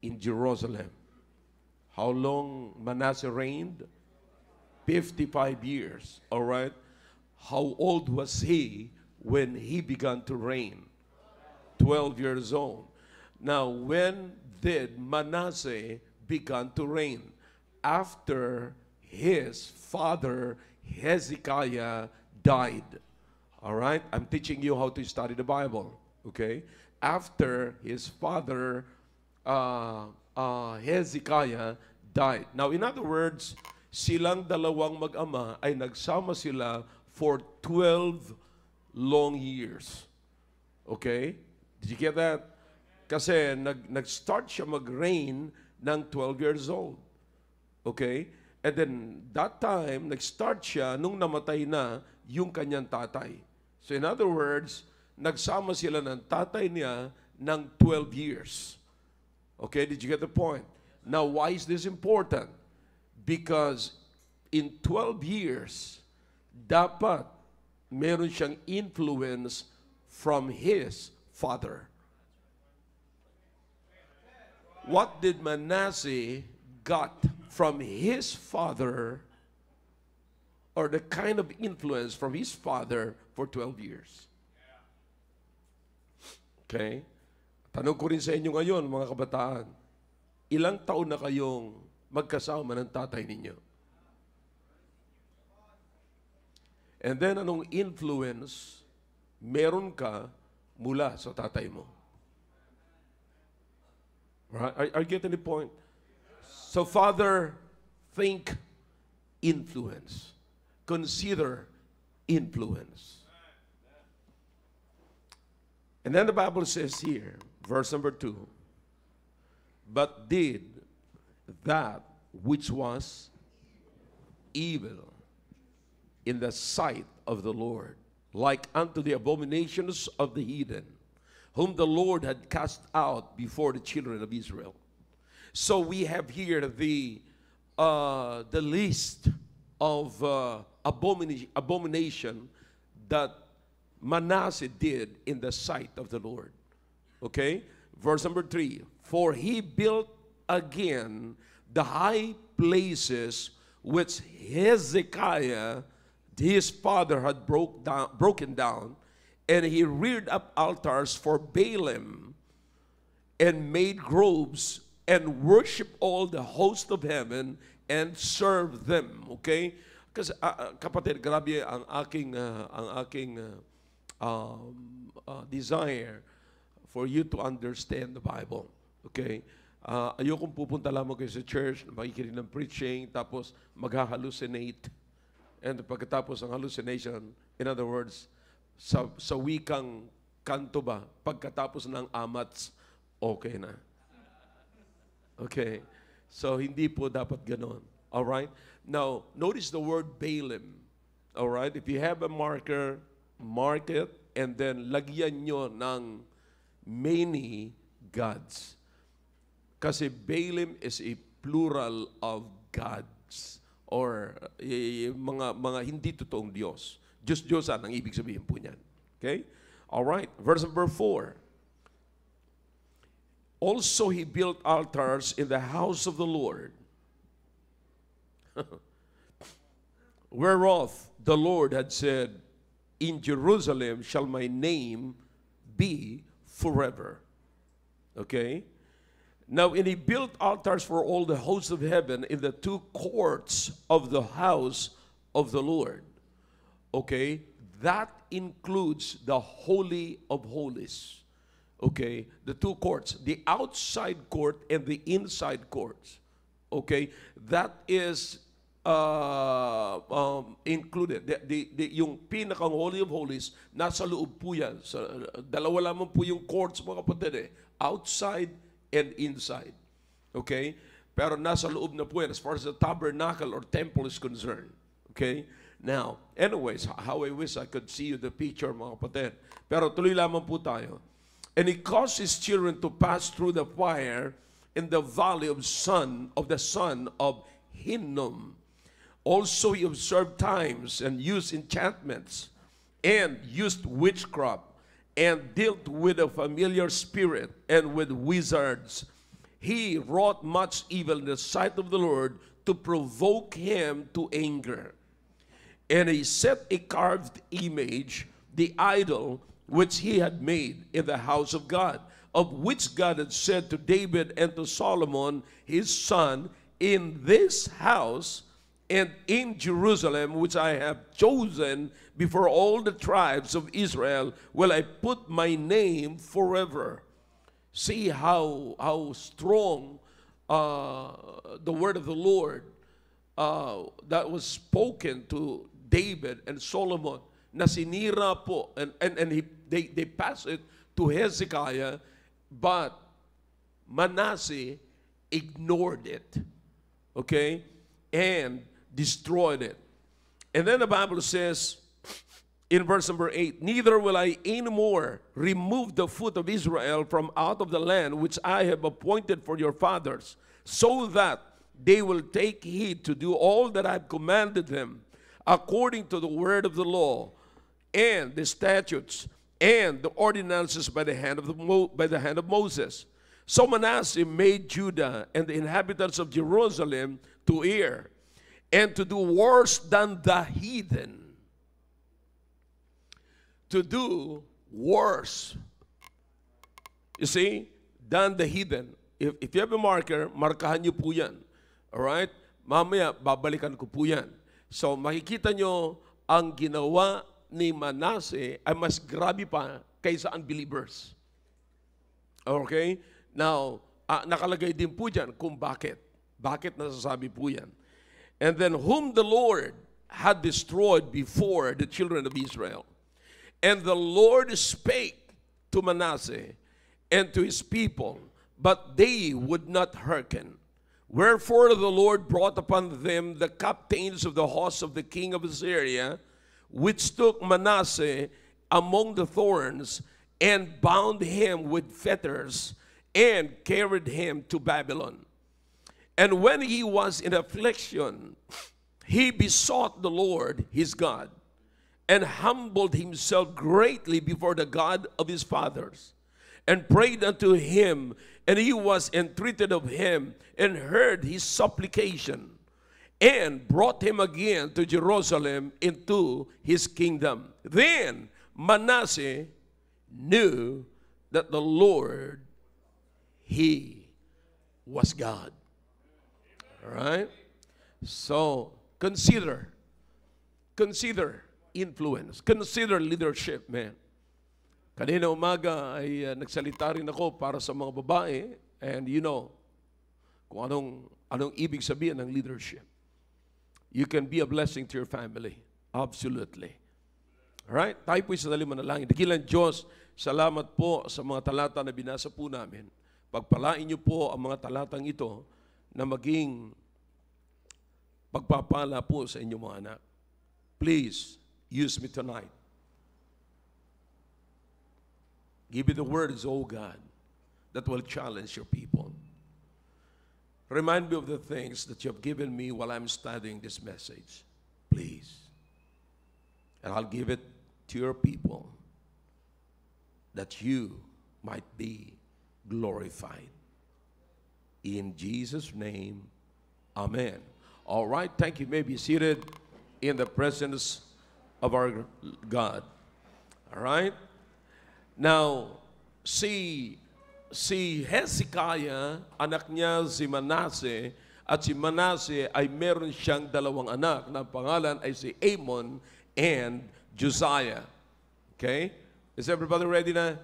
in Jerusalem. How long Manasseh reigned? 55 years. All right. How old was he when he began to reign? 12 years old. Now, when did Manasseh began to reign? After his father Hezekiah died. All right? I'm teaching you how to study the Bible. Okay? After his father Hezekiah died. Now, in other words, silang dalawang mag-ama ay nagsama sila for 12 long years. Okay? Did you get that? Kasi nag-start siya mag-reign ng 12 years old. Okay? And then, that time, nag-start siya nung namatay na yung kanyang tatay. So, in other words, nagsama sila ng tatay niya ng 12 years. Okay? Did you get the point? Now, why is this important? Because in 12 years, dapat meron siyang influence from his father. What did Manasseh got from his father, or the kind of influence from his father for 12 years? Okay? Tanong ko rin sa inyo ngayon, mga kabataan, ilang taon na kayong magkasama ng tatay ninyo? And then, anong influence meron ka mula sa tatay mo? Right? Are you getting the point? So, Father, think influence. Consider influence. And then the Bible says here, verse number 2, but did that which was evil in the sight of the Lord, like unto the abominations of the heathen, whom the Lord had cast out before the children of Israel. So we have here the list of abomination that Manasseh did in the sight of the Lord. Okay? Verse number 3, for he built again the high places which Hezekiah, his father, had broken down, and he reared up altars for Baalim, and made groves, and worshiped all the host of heaven, and served them. Okay? Kasi kapatid, grabe ang aking desire for you to understand the Bible. Okay? Ayokong pupunta lamang kayo sa church, makikinig ng preaching, tapos magha-hallucinate. And pagkatapos ng hallucination, in other words, sa wikang kanto ba, pagkatapos ng amats, okay na. Okay? So, hindi po dapat ganon. Alright? Now, notice the word Baalim. Alright? If you have a marker, mark it, and then lagyan nyo ng many gods. Kasi Baalim is a plural of gods, or mga hindi totoong Diyos. Diyos-Diyosan ang ibig sabihin po niyan. Okay? Alright. Verse number 4. Also he built altars in the house of the Lord, whereof the Lord had said, in Jerusalem shall my name be forever. Okay? Now, and he built altars for all the hosts of heaven in the two courts of the house of the Lord. Okay? That includes the Holy of Holies. Okay? The two courts. The outside court and the inside courts. Okay? That is included. Yung pinakang Holy of Holies, nasa loob po yan. Dalawa lamang po yung courts, mga kapatid eh. Outside and inside. Okay? Pero nasa loob na po yan as far as the tabernacle or temple is concerned. Okay? Now, anyways, how I wish I could see you the picture, mga kapatid. Pero tuloy lamang po tayo. And he caused his children to pass through the fire in the valley of the son of Hinnom. Also he observed times and used enchantments and used witchcraft and dealt with a familiar spirit and with wizards he wrought much evil in the sight of the Lord to provoke him to anger. And he set a carved image, the idol which he had made in the house of God, of which God had said to David and to Solomon his son, in this house and in Jerusalem, which I have chosen before all the tribes of Israel, will I put my name forever. See how strong the word of the Lord that was spoken to David and Solomon, na sinira po, and they passed it to Hezekiah, but Manasseh ignored it, okay, and destroyed it. And then the Bible says in verse number 8, neither will I anymore remove the foot of Israel from out of the land which I have appointed for your fathers, so that they will take heed to do all that I have commanded them, according to the word of the law, and the statutes, and the ordinances by the hand of Moses. So Manasseh made Judah and the inhabitants of Jerusalem to err, and to do worse than the heathen. To do worse. You see, than the heathen. If you have a marker, markahan niyo po yan. Alright? Mamaya, babalikan ko po yan. So, makikita nyo, ang ginawa ni Manasseh ay mas grabe pa kaysa unbelievers. Okay? Now, nakalagay din po dyan kung bakit. Bakit nasasabi po yan? And then, whom the Lord had destroyed before the children of Israel. And the Lord spake to Manasseh and to his people, but they would not hearken. Wherefore the Lord brought upon them the captains of the host of the king of Assyria, which took Manasseh among the thorns, and bound him with fetters, and carried him to Babylon. And when he was in affliction, he besought the Lord his God, and humbled himself greatly before the God of his fathers, and prayed unto him, and he was entreated of him, and heard his supplication, and brought him again to Jerusalem into his kingdom. Then Manasseh knew that the Lord, he was God. All right? So, consider influence. Consider leadership, man. Kanina umaga ay nagsalita rin ako para sa mga babae, and you know kung anong ibig sabihin ng leadership. You can be a blessing to your family. Absolutely. Alright? Tayo po'y sandali manalangin. Dakilang Diyos, salamat po sa mga talata na binasa po namin. Pagpalain niyo po ang mga talatang ito na maging pagpapala po sa inyong mga anak. Please, use me tonight. Give me the words, oh God, that will challenge your people. Remind me of the things that you have given me while I'm studying this message. Please. And I'll give it to your people that you might be glorified. In Jesus' name, amen. All right, thank you. You may be seated in the presence of our God. All right? Now, si Hezekiah, anak niya si Manasseh, at si Manasseh ay meron siyang dalawang anak na pangalan ay si Amon and Josiah. Okay? Is everybody ready na?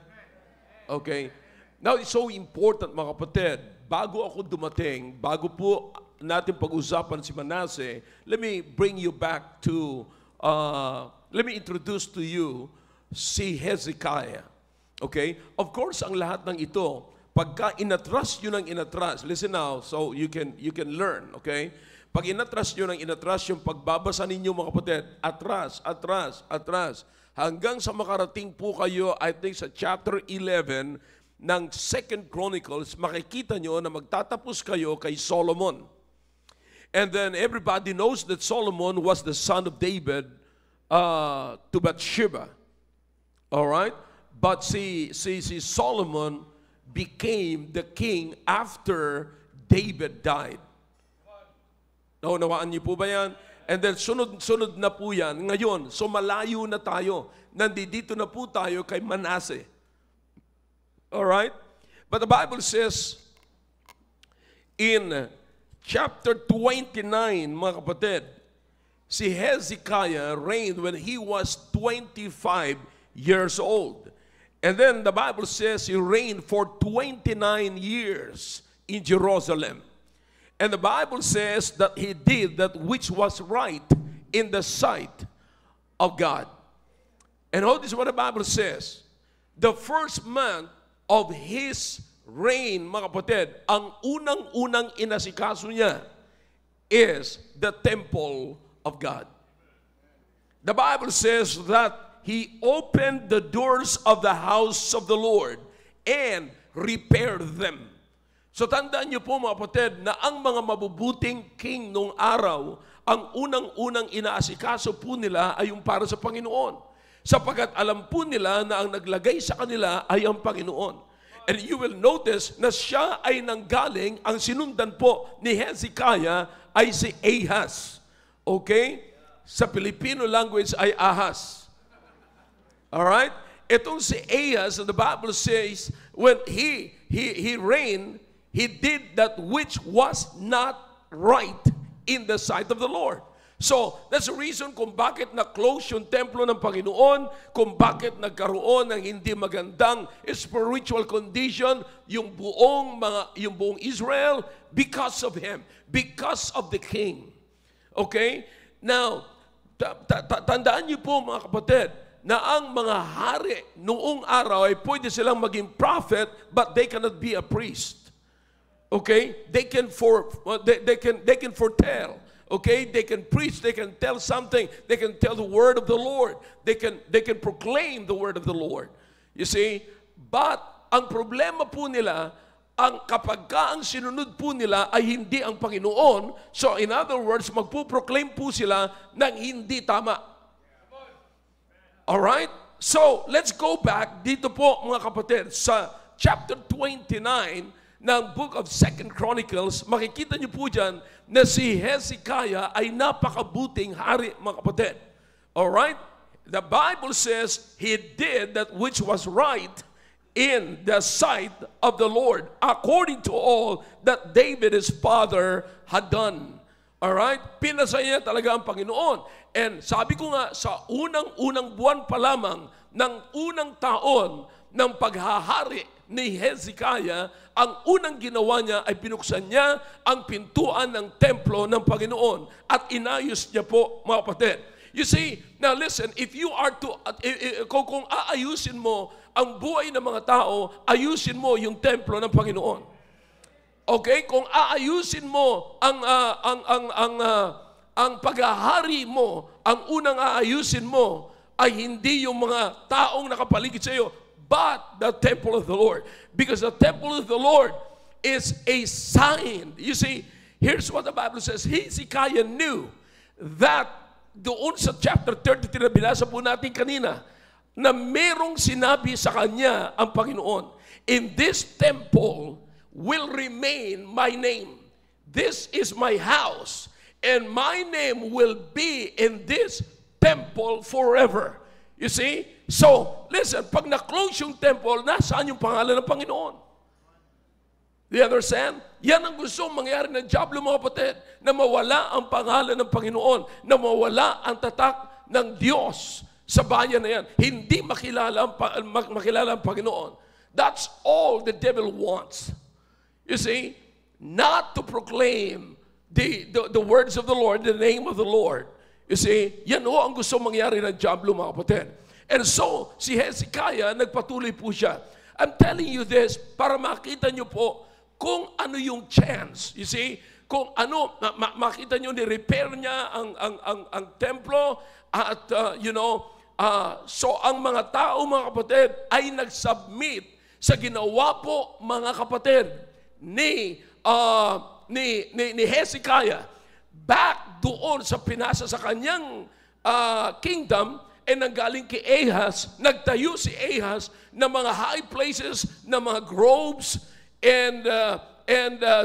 Okay. Now, it's so important, mga kapatid, bago ako dumating, bago po natin pag-usapan si Manasseh, let me bring you back to, let me introduce to you si Hezekiah. Okay? Of course, ang lahat ng ito, pagka inatras nyo ng inatras, listen now, so you can learn, okay? Pag inatras nyo ng inatras, yung pagbabasa ninyo mga kapatid, atras, hanggang sa makarating po kayo, I think sa chapter 11 ng 2 Chronicles, makikita nyo na magtatapos kayo kay Solomon. And then everybody knows that Solomon was the son of David to Bathsheba. All right? But si Solomon became the king after David died. Naunawaan niyo po ba yan? And then sunod na po yan. Ngayon, so malayo na tayo. Nandito na po tayo kay Manasseh. Alright? But the Bible says in chapter 29, mga kapatid, si Hezekiah reigned when he was 25 years old. And then the Bible says he reigned for 29 years in Jerusalem. And the Bible says that he did that which was right in the sight of God. And notice what the Bible says. The first month of his reign, mga kapatid, ang unang-unang inasikaso niya is the temple of God. The Bible says that he opened the doors of the house of the Lord and repaired them. So tandaan niyo po mga kapatid na ang mga mabubuting king nung araw, ang unang-unang inaasikaso po nila ay yung para sa Panginoon. Sapagkat alam po nila na ang naglagay sa kanila ay ang Panginoon. And you will notice na siya ay nanggaling, ang sinundan po ni Hezekiah ay si Ahaz. Okay? Sa Filipino language ay Ahaz. Alright? Itong si Ahaz, the Bible says, when he reigned, he did that which was not right in the sight of the Lord. So, that's the reason kung bakit na-close yung templo ng Panginoon, kung bakit nagkaroon ng hindi magandang spiritual condition yung buong Israel, because of him, because of the king. Okay? Now, tandaan niyo po mga kapatid, na ang mga hari noong araw ay pwede silang maging prophet, but they cannot be a priest. Okay? They can foretell. Okay? They can preach, they can tell something, they can tell the word of the Lord. They can proclaim the word of the Lord. You see? But ang problema po nila, kapag ang sinunod po nila ay hindi ang Panginoon, so in other words, magpo-proclaim po sila ng hindi tama. Alright? So, let's go back dito po mga kapatid sa chapter 29 ng book of 2 Chronicles. Makikita niyo po dyan na si Hezekiah ay napakabuting hari mga kapatid. Alright? The Bible says he did that which was right in the sight of the Lord, according to all that David his father had done. Alright? Pinasaya talaga ang Panginoon. And sabi ko nga, sa unang-unang buwan pa lamang ng unang taon ng paghahari ni Hezekiah, ang unang ginawa niya ay pinuksan niya ang pintuan ng templo ng Panginoon at inayos niya po, mga kapatid. You see, now listen, if you are to, kung aayusin mo ang buhay ng mga tao, ayusin mo yung templo ng Panginoon. Okay? Kung aayusin mo ang paghahari mo, ang unang aayusin mo ay hindi yung mga taong nakapaligid sa iyo, but the temple of the Lord. Because the temple of the Lord is a sign. You see, here's what the Bible says. Hezekiah knew that doon sa chapter 33 na binasa po natin kanina, na merong sinabi sa kanya ang Panginoon, in this temple will remain my name. This is my house. And my name will be in this temple forever. You see? So, listen, pag na-close yung temple, nasaan yung pangalan ng Panginoon? Do you understand? Yan ang gusto mangyari ng diablo, mga kapatid, na mawala ang pangalan ng Panginoon, na mawala ang tatak ng Diyos sa bayan na yan. Hindi makilala ang Panginoon. That's all the devil wants. You see? Not to proclaim the words of the Lord, the name of the Lord. You see, yan ho ang gusto mangyari ng diablo, mga kapatid. And so, si Hezekiah, nagpatuloy po siya. I'm telling you this para makita nyo po kung ano yung chance. You see, kung ano, makita nyo, ni-repair niya ang templo at, so ang mga tao, mga kapatid, ay nag-submit sa ginawa po, mga kapatid, ni Hezekiah back doon sa pinasa sa kanyang kingdom, nanggaling kay Ahaz, nagtayo si Ahaz ng mga high places, ng mga groves, and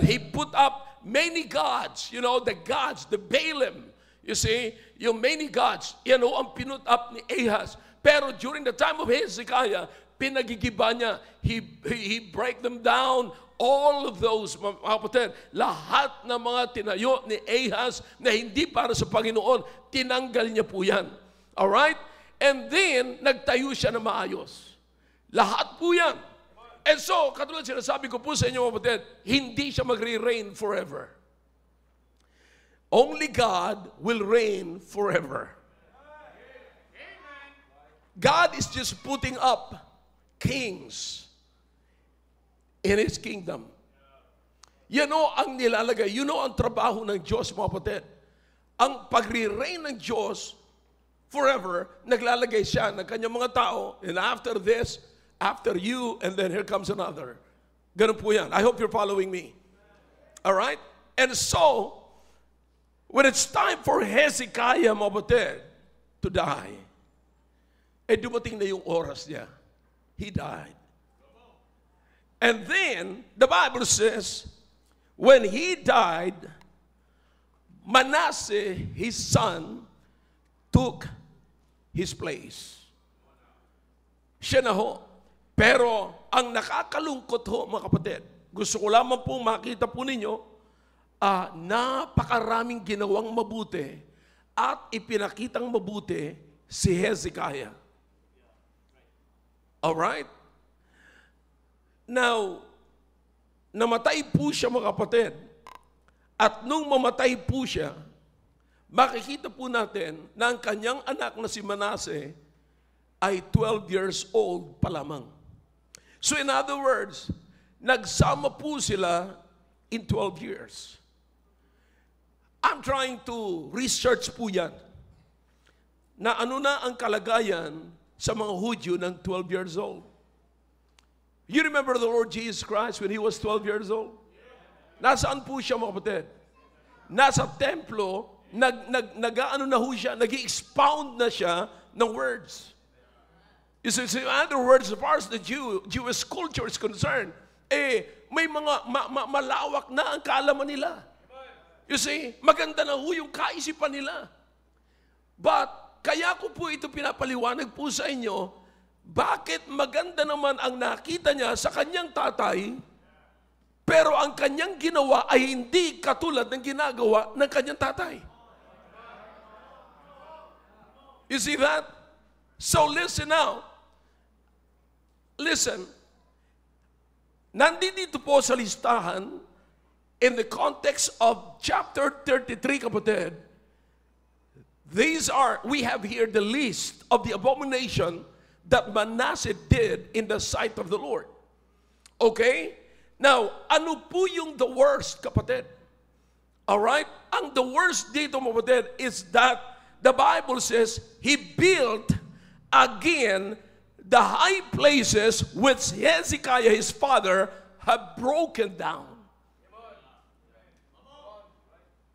he put up many gods. You know, the gods, the Baalim. You see, yung many gods, yan o ang pinut up ni Ahaz. Pero during the time of Hezekiah, pinagigiba niya. He break them down. All of those, mga kapatid, lahat ng mga tinayo ni Ahaz na hindi para sa Panginoon, tinanggal niya po yan. Alright? And then, nagtayo siya na maayos. Lahat po yan. And so, katulad sinasabi ko po sa inyo, mga kapatid, hindi siya magre-reign forever. Only God will reign forever. God is just putting up kings in His kingdom. Yan o ang nilalagay. You know ang trabaho ng Diyos, mga kapatid. Ang pagre-reign ng Diyos forever, naglalagay siya ng kanyang mga tao, and after this, after you, and then here comes another. Ganun po yan. I hope you're following me. Alright? And so, when it's time for Hezekiah, mga kapatid, to die, dumating na yung oras niya. He died. And then, the Bible says, when he died, Manasseh, his son, took his place. Siya na ho. Pero, ang nakakalungkot ho, mga kapatid, gusto ko lamang pong makita po ninyo, napakaraming ginawang mabuti at ipinakitang mabuti si Hezekiah. Alright? Now, namatay po siya, mga kapatid. At nung mamatay po siya, makikita po natin na ang kanyang anak na si Manasseh ay 12 years old pa lamang. So in other words, nagsama po sila in 12 years. I'm trying to research po yan na ano na ang kalagayan sa mga Hudyo ng 12 years old. You remember the Lord Jesus Christ when He was 12 years old? Nasaan po siya, mga kapatid? Nasa templo, nag-ano na ho siya, nag-expound na siya ng words. You see, in other words, as far as the Jewish culture is concerned, may mga malawak na ang kaalaman nila. You see, maganda na ho yung kaisipan nila. But, kaya ko po ito pinapaliwanag po sa inyo, bakit maganda naman ang nakita niya sa kanyang tatay, pero ang kanyang ginawa ay hindi katulad ng ginagawa ng kanyang tatay. You see that? So listen now. Listen. Nandito po sa listahan, in the context of chapter 33, kapatid, we have here the list of the abomination that Manasseh did in the sight of the Lord. Okay? Now, ano po yung the worst, kapatid? Alright? Ang the worst dito, kapatid, is that the Bible says, he built again the high places which Hezekiah, his father, had broken down.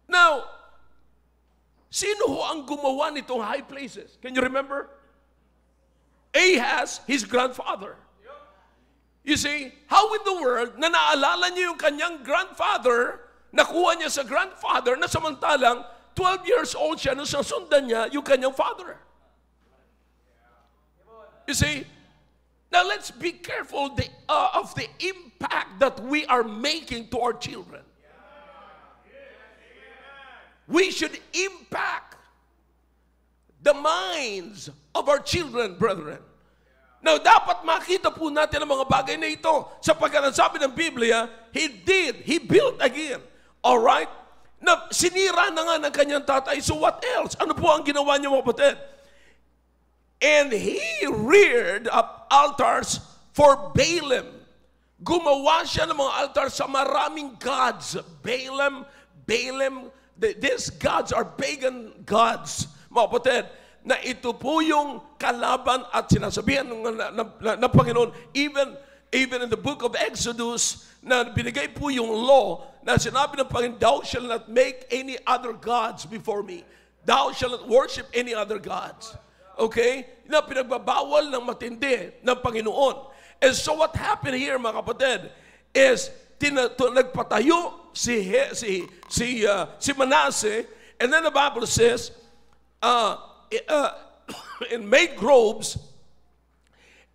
Now, sino ho ang gumawa nitong high places? Can you remember? Ahaz, his grandfather. You see, how in the world na naalala niyo yung kanyang grandfather, nakuha niya sa grandfather na samantalang 12 years old siya nung sasundan niya yung kanyang father. You see, now let's be careful of the impact that we are making to our children. We should impact the minds of our children, brethren. Now, dapat makita po natin ang mga bagay na ito. Sapagkat ang sabi ng Biblia, He built again. Alright? Na sinira na nga ng kanyang tatay. So what else? Ano po ang ginawa niya, mga kapatid? And he reared up altars for Baalim. Gumawa siya ng mga altar sa maraming gods. Baalim, these gods are pagan gods. Mga kapatid, na ito po yung kalaban at sinasabihan ng Panginoon, even in the book of Exodus, na binigay po yung law, na sinabi ng Panginoon, thou shalt not make any other gods before me. Thou shalt not worship any other gods. Okay? Na pinagbabawal ng matindi ng Panginoon. And so what happened here, mga kapatid, is nagpatayo si Manasseh, and then the Bible says, and made groves,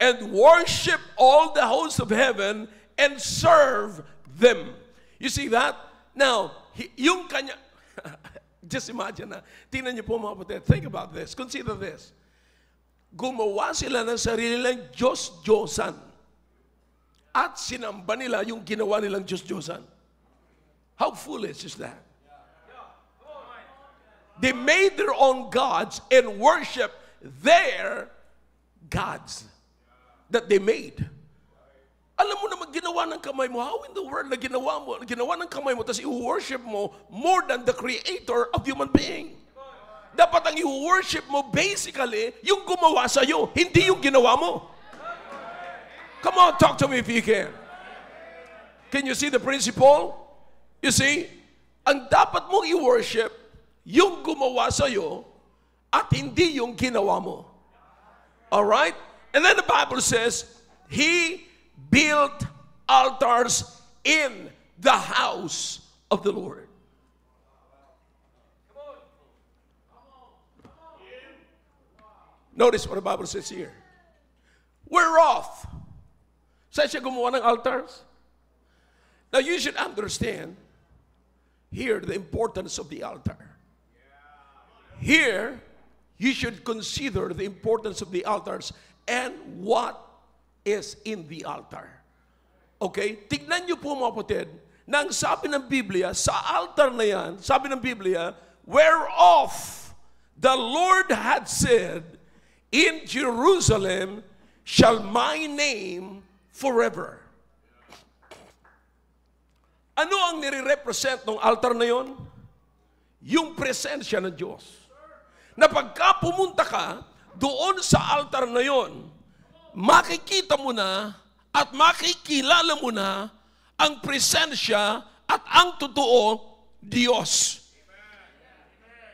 and worship all the hosts of heaven, and serve them. You see that? Now, yung kanya, just imagine na, tingnan niyo po mga kapatid, think about this, consider this. Gumawa sila ng sarili nilang Diyos-Diyosan, at sinamba nila yung ginawa nilang Diyos-Diyosan. How foolish is that? They made their own gods and worship their gods that they made. Alam mo naman, ginawa ng kamay mo. How in the world na ginawa ng kamay mo, tapos i-worship mo more than the creator of human being? Dapat ang i-worship mo basically yung gumawa sa'yo, hindi yung ginawa mo. Come on, talk to me if you can. Can you see the principle? You see, ang dapat mong i-worship, yung gumawa sa'yo, at hindi yung ginawa mo. Alright? And then the Bible says, He built altars in the house of the Lord. Notice what the Bible says here. Whereof? Saan siya gumawa ng altars? Now you should understand here the importance of the altar. Here, you should consider the importance of the altars and what is in the altar. Okay? Tignan niyo po mga kapatid, na ang sabi ng Biblia, sa altar na yan, sabi ng Biblia, whereof the Lord had said, in Jerusalem shall my name forever. Ano ang nire-represent ng altar na yon? Yung presensya ng Diyos. Na pagka pumunta ka doon sa altar na yon, makikita mo na at makikilala mo na ang presensya at ang totoo Diyos.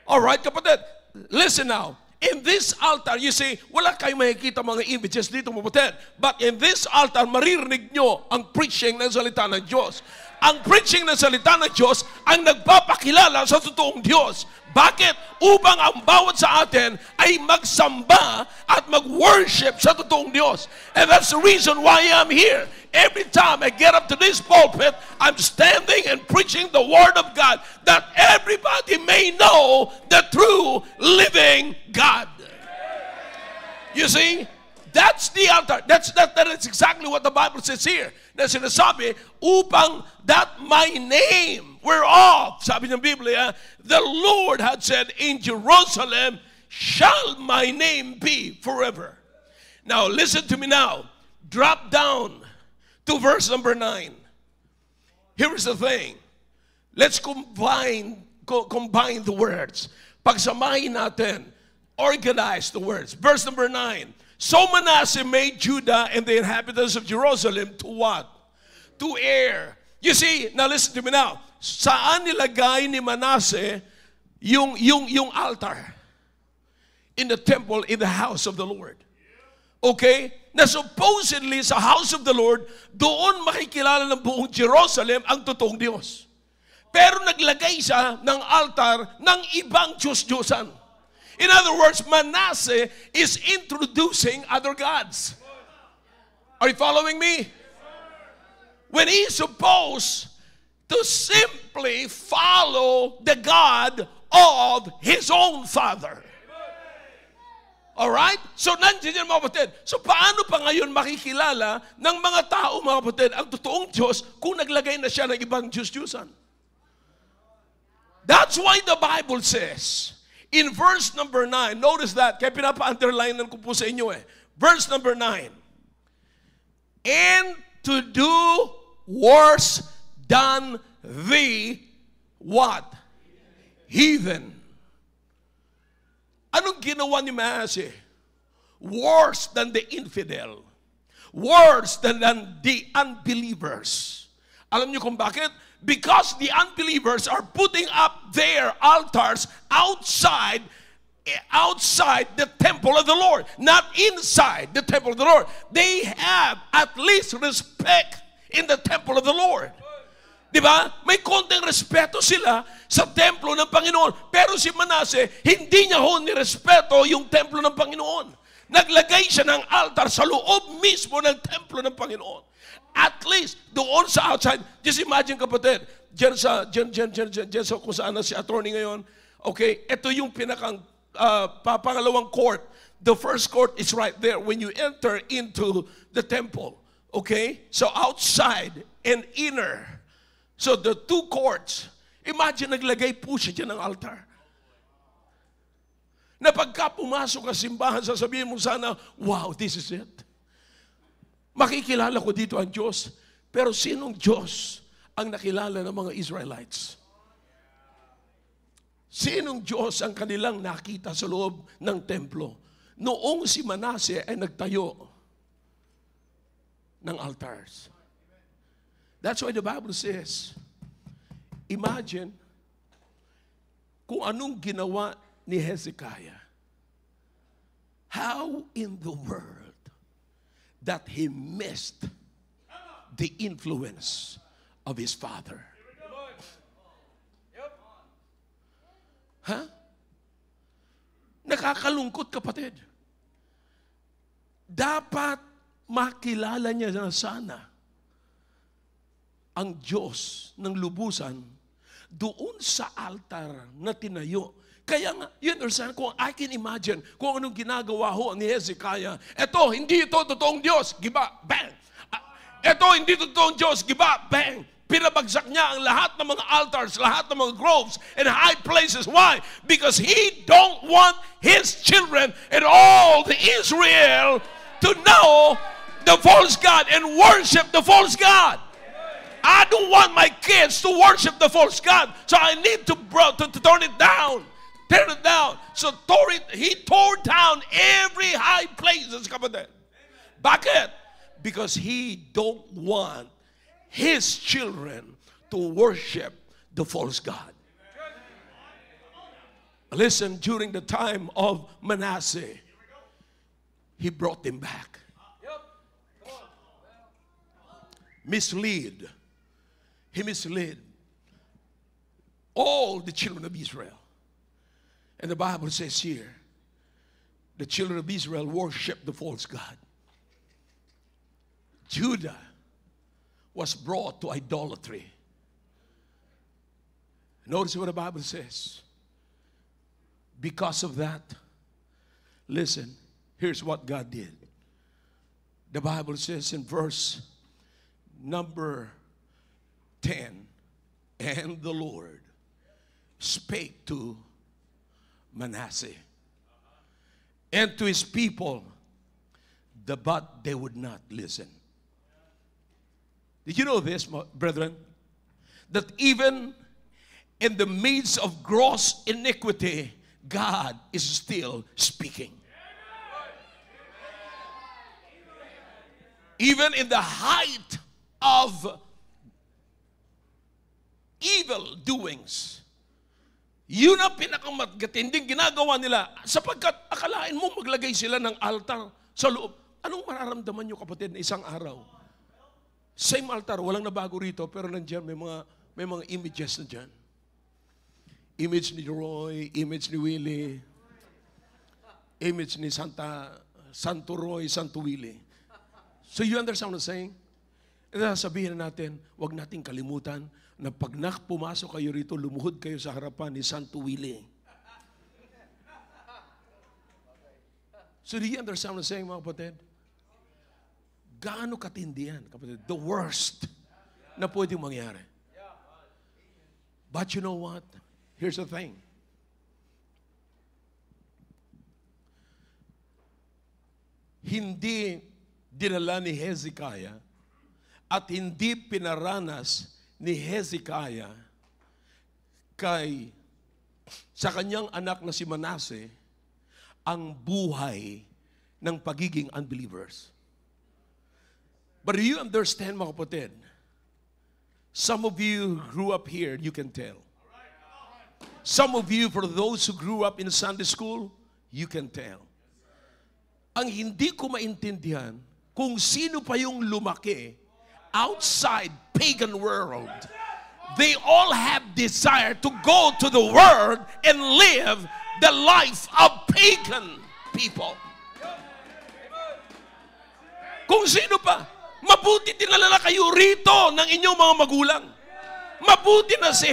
Alright, kapatid, listen now. In this altar, you see, wala kayong makikita mga images dito, kapatid. But in this altar, maririnig nyo ang preaching ng salita ng Diyos. Ang preaching ng salita ng Diyos ang nagpapakilala sa totoong Diyos. Bakit? Upang ang bawat sa atin ay magsamba at mag-worship sa totoong Diyos. And that's the reason why I'm here. Every time I get up to this pulpit, I'm standing and preaching the Word of God that everybody may know the true living God. You see? That's the altar. That is exactly what the Bible says here. Na sinasabi, upang that my name whereof, sabi ng Biblia, the Lord had said, in Jerusalem shall my name be forever. Now, listen to me now. Drop down to verse number 9. Here's the thing. Let's combine the words. Pagsamahin natin. Organize the words. Verse number 9. So Manasseh made Judah and the inhabitants of Jerusalem to what? To err. You see, now listen to me now. Saan nilagay ni Manasseh yung altar? In the temple, in the house of the Lord. Okay? Na supposedly sa house of the Lord, doon makikilala ng buong Jerusalem ang totoong Diyos. Pero naglagay siya ng altar ng ibang Diyos-Diyosan. In other words, Manasseh is introducing other gods. Are you following me? When he's supposed to simply follow the God of his own father. Alright? So, nandiyan mga kapatid. So, paano pa ngayon makikilala ng mga tao, mga kapatid, ang totoong Diyos kung naglagay na siya ng ibang Diyos-Diyosan? That's why the Bible says, in verse number 9, notice that, kaya pinapa-underline ko po sa inyo Verse number 9, and to do worse than the what? Heathen. Anong ginawa ni Manasseh? Worse than the infidel. Worse than the unbelievers. Alam niyo kung bakit? Because the unbelievers are putting up their altars outside outside the temple of the Lord, not inside the temple of the Lord. They have at least respect in the temple of the Lord. Di ba? May konting respeto sila sa templo ng Panginoon. Pero si Manase, hindi niya ho nirespeto yung templo ng Panginoon. Naglagay siya ng altar sa loob mismo ng templo ng Panginoon. At least, doon sa outside, just imagine kapatid, dyan sa kung saan na si attorney ngayon, okay, ito yung pinakang pangalawang court. The first court is right there when you enter into the temple. Okay? So outside and inner. So the two courts, imagine naglagay po siya dyan ng altar. Na pagka pumasok ka simbahan, sasabihin mo sana, wow, this is it. Makikilala ko dito ang Diyos. Pero sinong Diyos ang nakilala ng mga Israelites? Sinong Diyos ang kanilang nakita sa loob ng templo? Noong si Manase ay nagtayo ng altars. That's why the Bible says, imagine kung anong ginawa ni Hezekiah. How in the world that he missed the influence of his father. Huh? Nakakalungkot, kapatid. Dapat makilala niya na sana ang Diyos ng lubusan doon sa altar na tinayo. Kaya nga, you understand, kung I can imagine kung anong ginagawa ho ni Hezekiah, eto, hindi ito totoong Diyos, giba, bang! Eto, hindi totoong Diyos, giba, bang! Pinabagsak niya ang lahat ng mga altars, lahat ng mga groves and high places. Why? Because he don't want his children and all the Israel to know the false God and worship the false God. I don't want my kids to worship the false God, so I need to turn it down. Turn it down. So he tore down every high places, kapatid. Bakit? Because he don't want his children to worship the false God. Listen, during the time of Manasseh, he brought them back. He misled all the children of Israel. And the Bible says here, the children of Israel worshiped the false God. Judah was brought to idolatry. Notice what the Bible says. Because of that, listen, here's what God did. The Bible says in verse number 10, and the Lord spake to Manasseh and to his people, but they would not listen. Did you know this, brethren? That even in the midst of gross iniquity, God is still speaking. Even in the height of evil doings, yun ang pinakamatinding ginagawa nila, sapagkat akalain mo maglagay sila ng altar sa loob. Anong mararamdaman nyo, kapatid, na isang araw? Same altar, walang nabago rito, pero nandiyan may mga images na dyan. Image ni Roy, image ni Willie, image ni Santo Roy, Santo Willie. So you understand what I'm saying? And sabihin natin, wag nating kalimutan na pag pumasok kayo rito, lumuhod kayo sa harapan ni Santo Willie. So do you understand what I'm saying, mga kapatid? Gaano katindi yan, kapatid? The worst na pwedeng mangyari. But you know what? Here's the thing. Hindi dinala ni Hezekiah at hindi pinaranas ni Hezekiah sa kanyang anak na si Manasseh ang buhay ng pagiging unbelievers. But do you understand, mga kapatid? Some of you grew up here, you can tell. Some of you, for those who grew up in Sunday school, you can tell. Ang hindi ko maintindihan, kung sino pa yung lumaki outside pagan world, they all have desire to go to the world and live the life of pagan people. Kung sino pa, mabuti dinala na kayo rito ng inyong mga magulang. Mabuti na si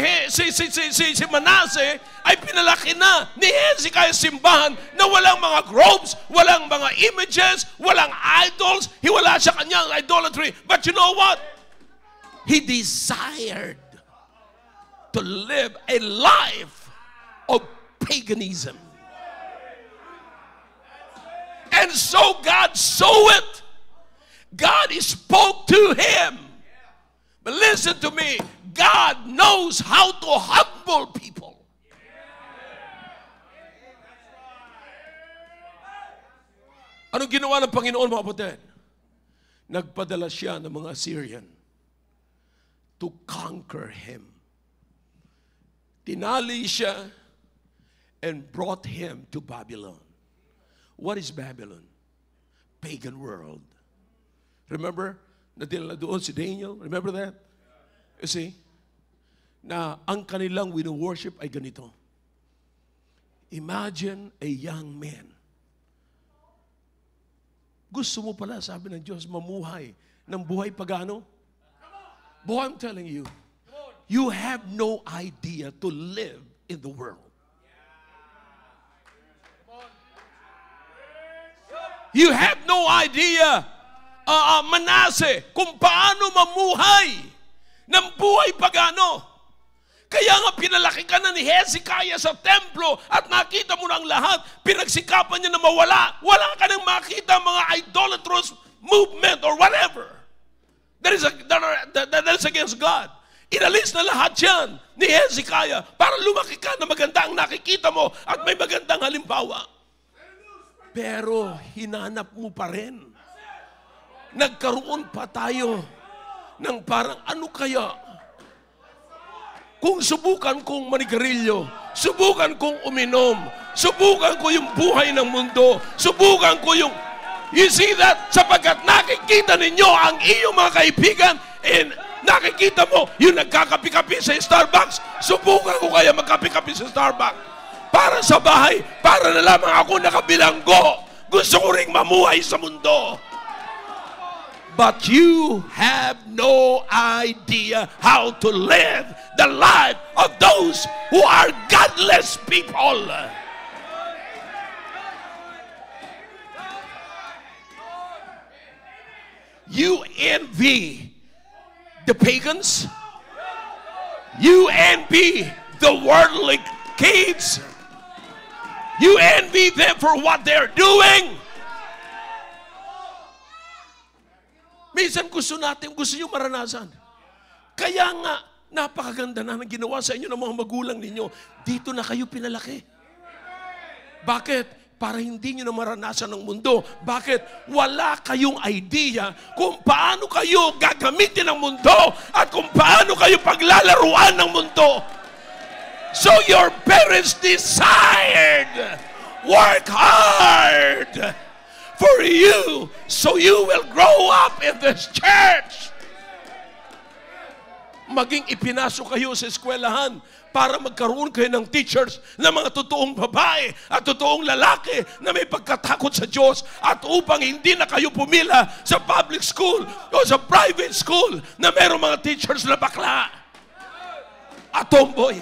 Manase ay pinalaki na ni Hezekiah simbahan na walang mga groves, walang mga images, walang idols, wala sa kanyang idolatry. But you know what? He desired to live a life of paganism. And so God saw it. God spoke to him. But listen to me. God knows how to humble people. Anong ginawa ng Panginoon, mga kapatid? Nagpadala siya ng mga Assyrian to conquer him. Tinali siya and brought him to Babylon. What is Babylon? Pagan world. Remember? Nadala doon si Daniel. Remember that? You see? Na ang kanilang wino-worship ay ganito. Imagine a young man. Gusto mo pala, sabi ng Diyos, mamuhay ng buhay pagano? Boy, I'm telling you, you have no idea to live in the world. You have no idea, Manase, kung paano mamuhay ng buhay pagano. Kaya nga pinalaki ka na ni Hezekiah sa templo at nakita mo na ang lahat. Pinagsikapan niya na mawala. Wala ka nang makita mga idolatrous movement or whatever. That is against God. Inalis na lahat yan ni Hezekiah para lumaki ka na maganda ang nakikita mo at may magandang halimbawa. Pero hinanap mo pa rin. Nagkaroon pa tayo ng parang ano kaya? Kung subukan kong manigarilyo, subukan kong uminom, subukan ko yung buhay ng mundo, subukan ko yung... You see that? Sapagkat nakikita ninyo ang iyong mga kaibigan and nakikita mo yung nagkakapi-kapi sa Starbucks, subukan ko kaya magkapi-kapi sa Starbucks. Para sa bahay, para na lamang ako nakabilanggo. Gusto ko ring mamuhay sa mundo. But you have no idea how to live the life of those who are godless people. You envy the pagans. You envy the worldly kids. You envy them for what they're doing. Minsan gusto nyo maranasan. Kaya nga, napakaganda na ng ginawa sa inyo ng mga magulang ninyo. Dito na kayo pinalaki. Bakit? Para hindi nyo na maranasan ng mundo. Bakit? Wala kayong idea kung paano kayo gagamitin ng mundo at kung paano kayo paglalaruan ng mundo. So your parents desired, work hard for you, so you will grow up in this church. Maging ipinasok kayo sa eskwelahan para magkaroon kayo ng teachers na mga totoong babae at totoong lalaki na may pagkatakot sa Diyos at upang hindi na kayo pumila sa public school o sa private school na mayroong mga teachers na bakla at tomboy.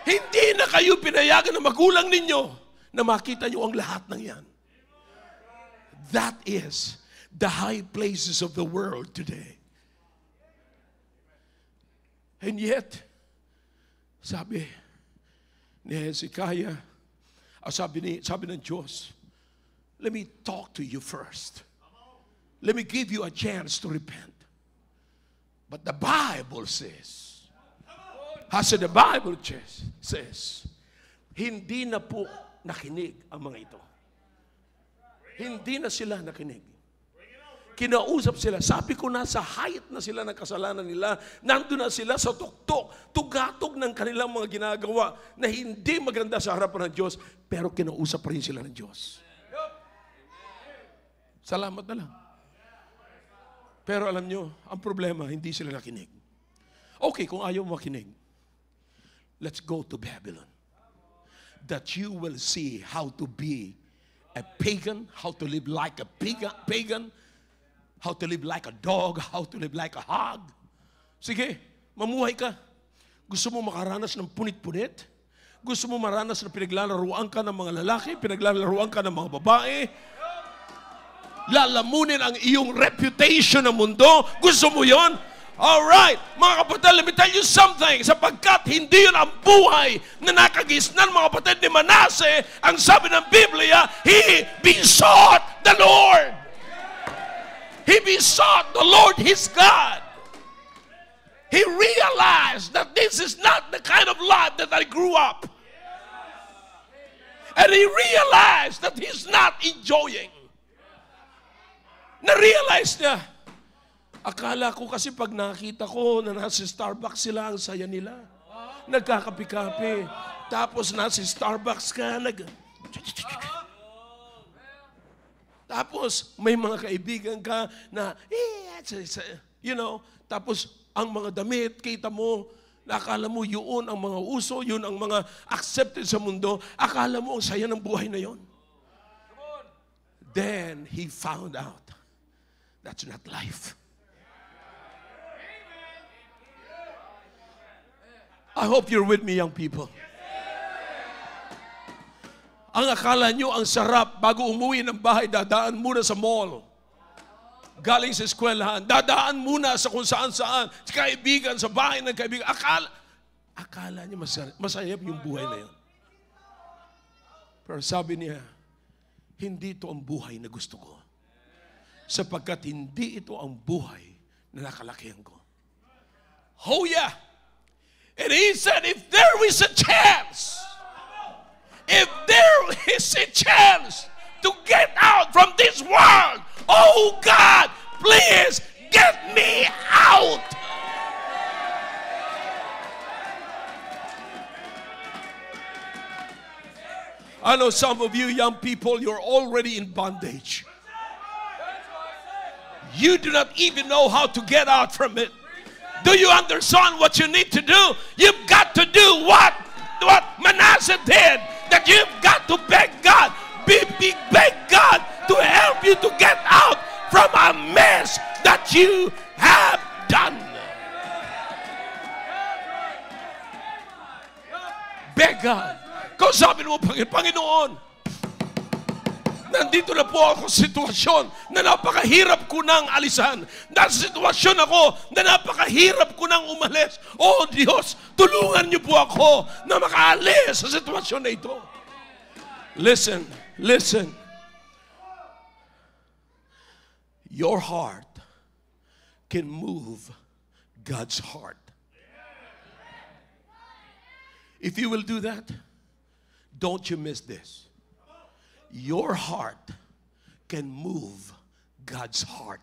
Hindi na kayo pinayagan ng magulang ninyo na makita nyo ang lahat ng yan. That is the high places of the world today. And yet, sabi ni Hezekiah, sabi ng Diyos, let me talk to you first. Let me give you a chance to repent. But the Bible says, the Bible says, hindi na po nakinig ang mga ito. Hindi na sila nakinig. Kinausap sila. Sabi ko na sa height na sila ng kasalanan nila, nandun na sila sa tuktok, tugatog ng kanilang mga ginagawa na hindi maganda sa harapan ng Diyos, pero kinausap pa rin sila ng Diyos. Salamat na lang. Pero alam nyo, ang problema, hindi sila nakinig. Okay, kung ayaw makinig, let's go to Babylon. That you will see how to be a pagan, how to live like a pagan, how to live like a dog, how to live like a hog. Sige, mamuhay ka. Gusto mo makaranas ng punit-punit? Gusto mo maranas na pinaglalaruan ka ng mga lalaki, pinaglalaruan ka ng mga babae? Lalamunin ang iyong reputation ng mundo? Gusto mo yon? Alright, mga kapatid, let me tell you something. Sapagkat hindi yun ang buhay na nakagisnan, mga kapatid, ni Manase. Ang sabi ng Biblia, he besought the Lord. He besought the Lord his God. He realized that this is not the kind of life that I grew up. And he realized that he's not enjoying. Na-realize niya, akala ko kasi pag nakita ko na nasa Starbucks sila, ang saya nila. Nagkakapi-kapi. Tapos nasa Starbucks ka, tapos may mga kaibigan ka na, you know, tapos ang mga damit, kita mo, akala mo yun ang mga uso, yun ang mga accepted sa mundo, akala mo ang saya ng buhay na yun. Then he found out, that's not life. I hope you're with me, young people. Ang akala nyo, ang sarap, bago umuwi ng bahay, dadaan muna sa mall. Galing sa eskwelahan, dadaan muna sa kung saan-saan, sa kaibigan, sa bahay ng kaibigan. Akala nyo masayap yung buhay na yun. Pero sabi niya, hindi ito ang buhay na gusto ko. Sapagkat hindi ito ang buhay na nakalakihan ko. Oh yeah! And he said, if there is a chance to get out from this world, oh God, please get me out. I know some of you young people, you're already in bondage. You do not even know how to get out from it. Do you understand what you need to do? You've got to do what Manasseh did. That you've got to beg God. Beg God to help you to get out from a mess that you have done. Beg God. Kung sabi mo, Panginoon, nandito na po ako sa sitwasyon na napakahirap ko nang alisan. Nasa sitwasyon ako na napakahirap ko nang umalis. Oh Diyos, tulungan niyo po ako na makaalis sa sitwasyon na ito. Listen. Your heart can move God's heart. If you will do that, don't you miss this. Your heart can move God's heart.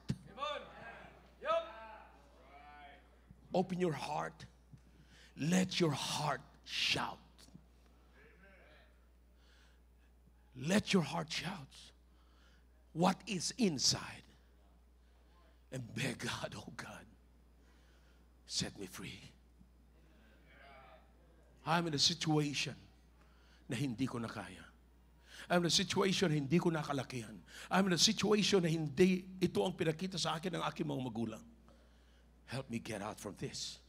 Open your heart. Let your heart shout. Let your heart shout what is inside. And beg God, oh God, set me free. I'm in a situation na hindi ko na kaya. I'm in a situation na hindi ko nakalakihan. I'm in a situation na hindi ito ang pinakita sa akin ng aking mga magulang. Help me get out from this.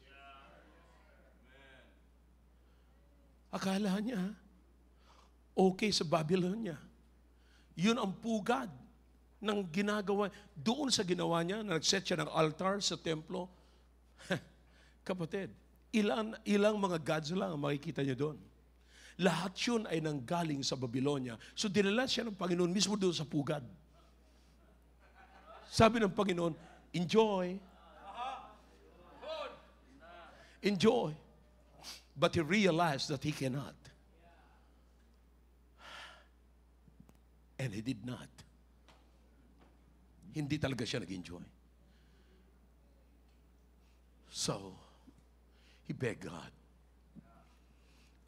Akala niya, okay sa Babylon niya. Yun ang pugad ng ginagawa. Doon sa ginawa niya, na nag-set siya ng altar sa templo. Kapatid, ilang mga gods lang ang makikita niyo doon. Lahat yun ay nanggaling sa Babylonia. So dinala siya ng Panginoon mismo doon sa pugad. Sabi ng Panginoon, enjoy. Enjoy. But he realized that he cannot. And he did not. hindi talaga siya nag-enjoy. So, he begged God.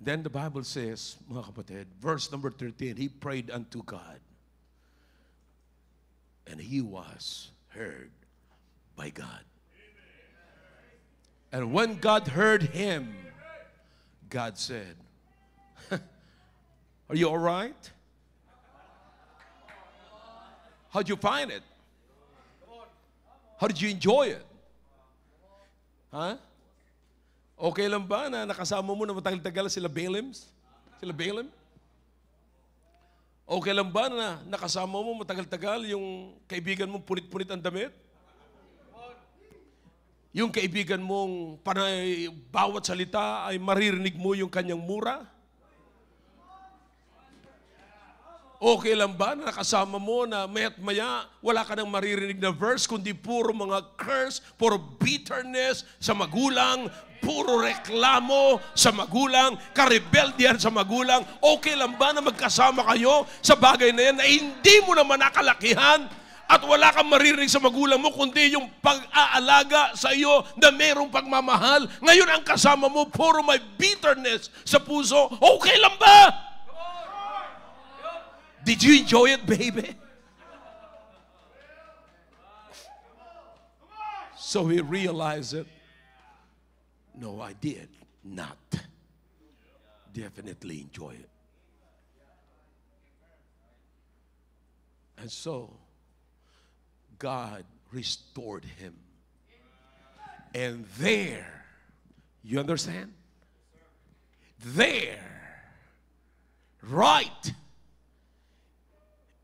Then the Bible says, mga kapatid, verse number 13, he prayed unto God. And he was heard by God. And when God heard him, God said, are you all right? How'd you find it? How did you enjoy it? Huh? Okay lang ba na nakasama mo na matagal-tagal sila Balaams? Sila Balaam? Okay lang ba na nakasama mo matagal-tagal yung kaibigan mong punit-punit ang damit? Yung kaibigan mong panay bawat salita ay maririnig mo yung kanyang mura? Okay lang ba na nakasama mo na maya't maya wala ka nang maririnig na verse kundi puro mga curse, puro bitterness sa magulang, puro reklamo sa magulang, karebeldihan sa magulang? Okay lang ba na magkasama kayo sa bagay na yan na hindi mo naman nakalakihan at wala kang maririnig sa magulang mo kundi yung pag-aalaga sa iyo na mayroong pagmamahal? Ngayon ang kasama mo puro may bitterness sa puso. Okay lang ba? Did you enjoy it, baby? So he realized it. No, I did not definitely enjoy it. And so, God restored him. And there, you understand? There, right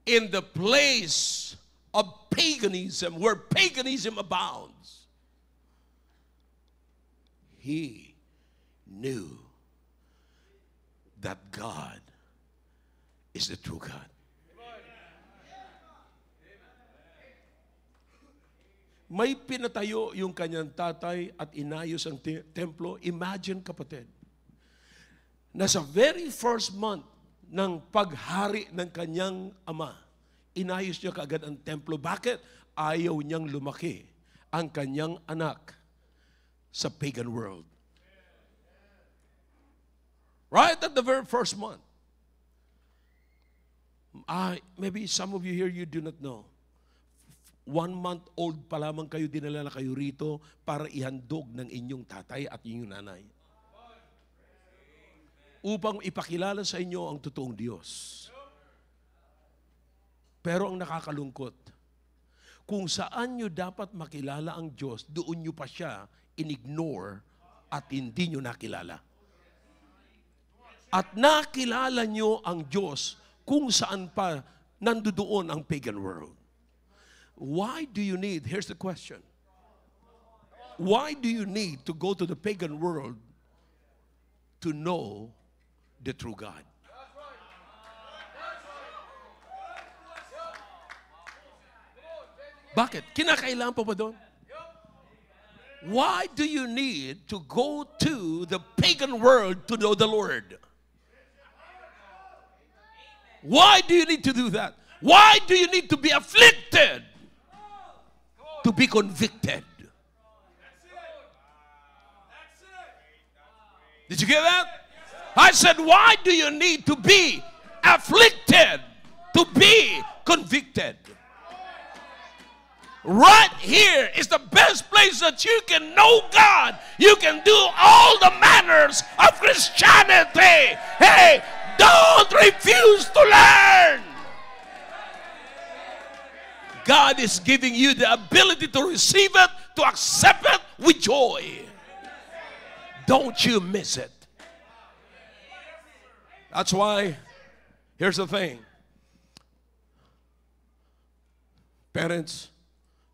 in the place of paganism, where paganism abounds, he knew that God is the true God. May pinatayo yung kanyang tatay at inayos ang templo. Imagine, kapatid, na sa very first month ng paghari ng kanyang ama, inayos niya kaagad ang templo. Bakit? Ayaw niyang lumaki ang kanyang anak sa pagan world. Right at the very first month. Maybe some of you here, you do not know. 1 month old pa lamang kayo, dinala na kayo rito para ihandog ng inyong tatay at inyong nanay, upang ipakilala sa inyo ang totoong Diyos. Pero ang nakakalungkot, kung saan nyo dapat makilala ang Diyos, doon nyo pa siya in-ignore at hindi nyo nakilala. At nakilala nyo ang Diyos kung saan pa nandoon ang pagan world. Why do you need, here's the question, why do you need to go to the pagan world to know the true God? Bakit? Kinakailangan pa ba doon? Why do you need to go to the pagan world to know the Lord? Why do you need to do that? Why do you need to be afflicted to be convicted? Did you get that? I said, why do you need to be afflicted to be convicted? Right here is the best place that you can know God. You can do all the manners of Christianity. Hey, don't refuse to learn. God is giving you the ability to receive it, to accept it with joy. Don't you miss it. That's why, here's the thing. Parents,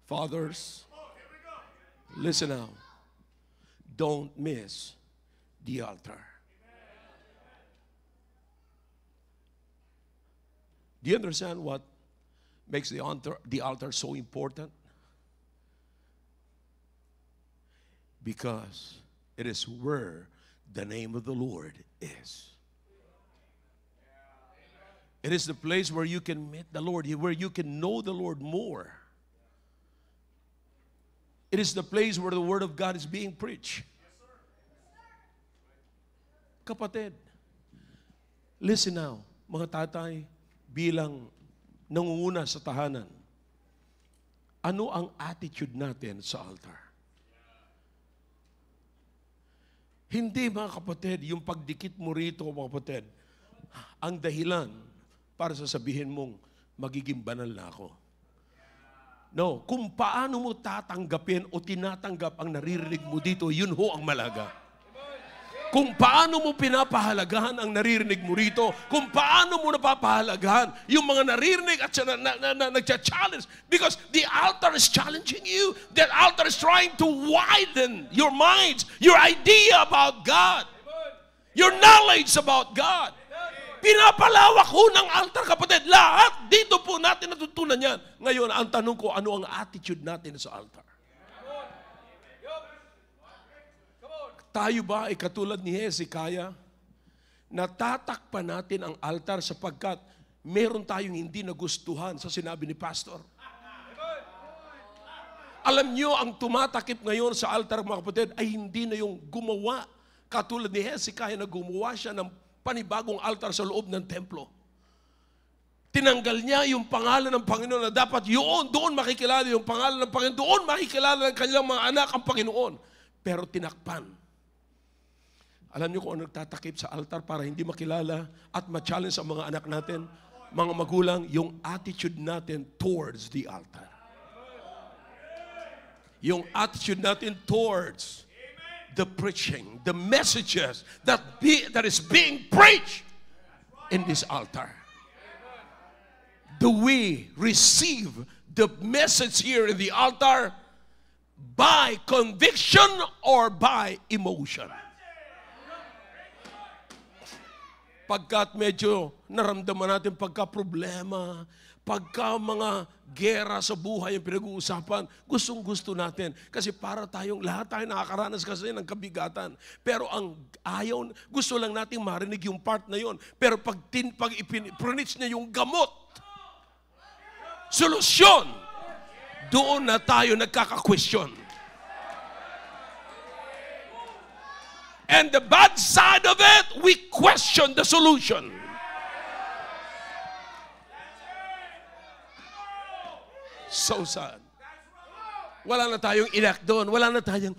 fathers, listen now. Don't miss the altar. Do you understand what makes the altar so important? Because it is where the name of the Lord is. It is the place where you can meet the Lord, where you can know the Lord more. It is the place where the Word of God is being preached. Kapatid, listen now, mga tatay, bilang nangunguna sa tahanan, ano ang attitude natin sa altar? Hindi, mga kapatid, yung pagdikit mo rito, mga kapatid, ang dahilan para sasabihin mong magiging banal na ako. No, kung paano mo tatanggapin o tinatanggap ang naririnig mo dito, yun ho ang malaga. Kung paano mo pinapahalagahan ang naririnig mo rito, kung paano mo napapahalagahan yung mga naririnig at nagcha-challenge. Because the altar is challenging you. That altar is trying to widen your minds, your idea about God, your knowledge about God. Pinapalawak ho ng altar, kapatid. Lahat dito po natin natutunan yan. Ngayon, ang tanong ko, ano ang attitude natin sa altar? Tayo ba ay katulad ni Hezekiah? Natatakpan natin ang altar sapagkat meron tayong hindi nagustuhan sa sinabi ni pastor. Alam nyo, ang tumatakip ngayon sa altar, mga kapatid, ay hindi na yung gumawa. Katulad ni Hezekiah na gumawa siya ng panibagong altar sa loob ng templo. Tinanggal niya yung pangalan ng Panginoon na dapat doon makikilala yung pangalan ng Panginoon, doon makikilala ng kanilang mga anak ang Panginoon. Pero tinakpan. Alam niyo kung ano nagtatakip sa altar para hindi makilala at ma-challenge ang mga anak natin, mga magulang, yung attitude natin towards the altar. Yung attitude natin towards the preaching, the messages that is being preached in this altar. Do we receive the message here in the altar by conviction or by emotion? Pagkat medyo naramdaman natin pagka-problema, pagka mga gera sa buhay yung pinag-uusapan, gustong-gusto natin. Kasi para lahat tayo nakakaranas kasi ng kabigatan. Pero ang ayaw, gusto lang natin marinig yung part na yon. Pero pag ipinitch niya yung gamot, solusyon, doon na tayo nagkaka-question. And the bad side of it, we question the solution. So sad. Wala na tayong inak doon. Wala na tayong...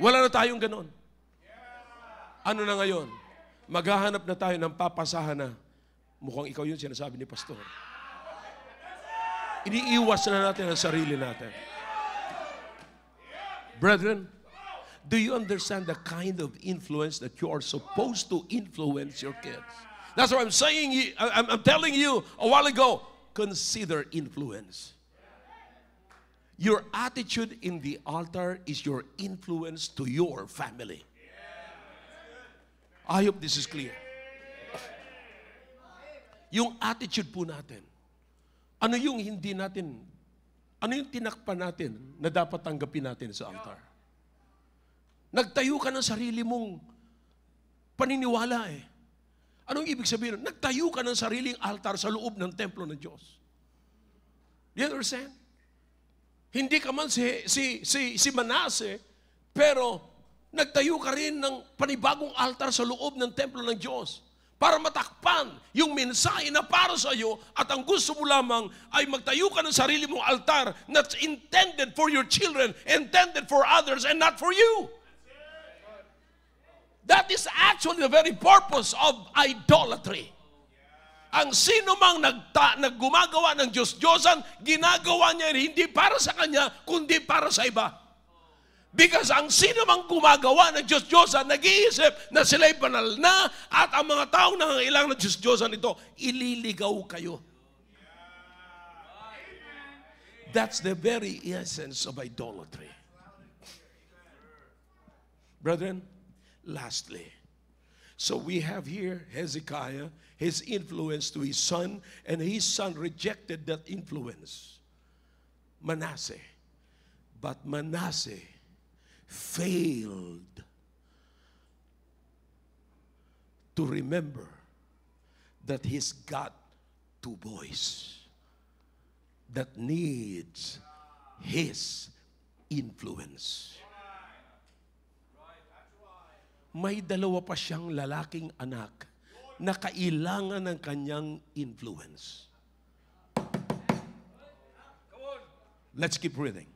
Wala na tayong ganon. Ano na ngayon? Maghahanap na tayo ng papasahan na mukhang ikaw yun sinasabi ni Pastor. Iniiwas na natin ang sarili natin. Brethren, do you understand the kind of influence that you are supposed to influence your kids? That's what I'm saying. I'm telling you a while ago, consider influence. Your attitude in the altar is your influence to your family. I hope this is clear. Yung attitude po natin, ano yung hindi natin, ano yung tinakpan natin na dapat tanggapin natin sa altar? Nagtayo ka ng sarili mong paniniwala eh. Anong ibig sabihin? Nagtayo ka ng sariling altar sa loob ng templo ng Diyos. Do you understand? Hindi ka man si Manase, pero nagtayo ka rin ng panibagong altar sa loob ng templo ng Diyos para matakpan yung mensahe na para sa iyo at ang gusto mo lamang ay magtayo ka ng sarili mong altar that's intended for your children, intended for others, and not for you. That is actually the very purpose of idolatry. Ang sino mang naggumagawa ng Diyos-Diyosan, ginagawa niya hindi para sa kanya, kundi para sa iba. Because ang sino mang gumagawa ng Diyos-Diyosan, nag-iisip na sila'y banal na at ang mga taong nangangailangan ng Diyos-Diyosan ito, ililigaw kayo. That's the very essence of idolatry. Brethren, lastly, so we have here Hezekiah, his influence to his son, and his son rejected that influence. Manasseh. But Manasseh failed to remember that he's got two boys. that needs His influence. May dalawa pa siyang lalaking anak na kailangan ng kanyang influence. Let's keep reading.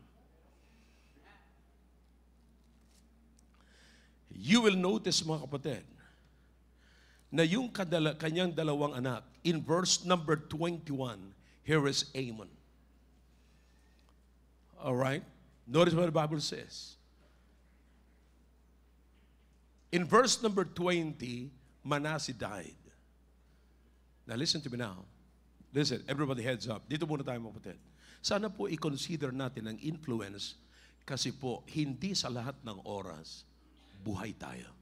You will notice, mga kapatid, na yung kanyang dalawang anak, in verse number 21, here is Amon. All right? Notice what the Bible says. In verse number 20, Manasseh died. Now listen to me now. Listen, everybody heads up. Dito muna tayo, mga kapatid. Sana po i-consider natin ang influence kasi po, hindi sa lahat ng oras, buhay tayo.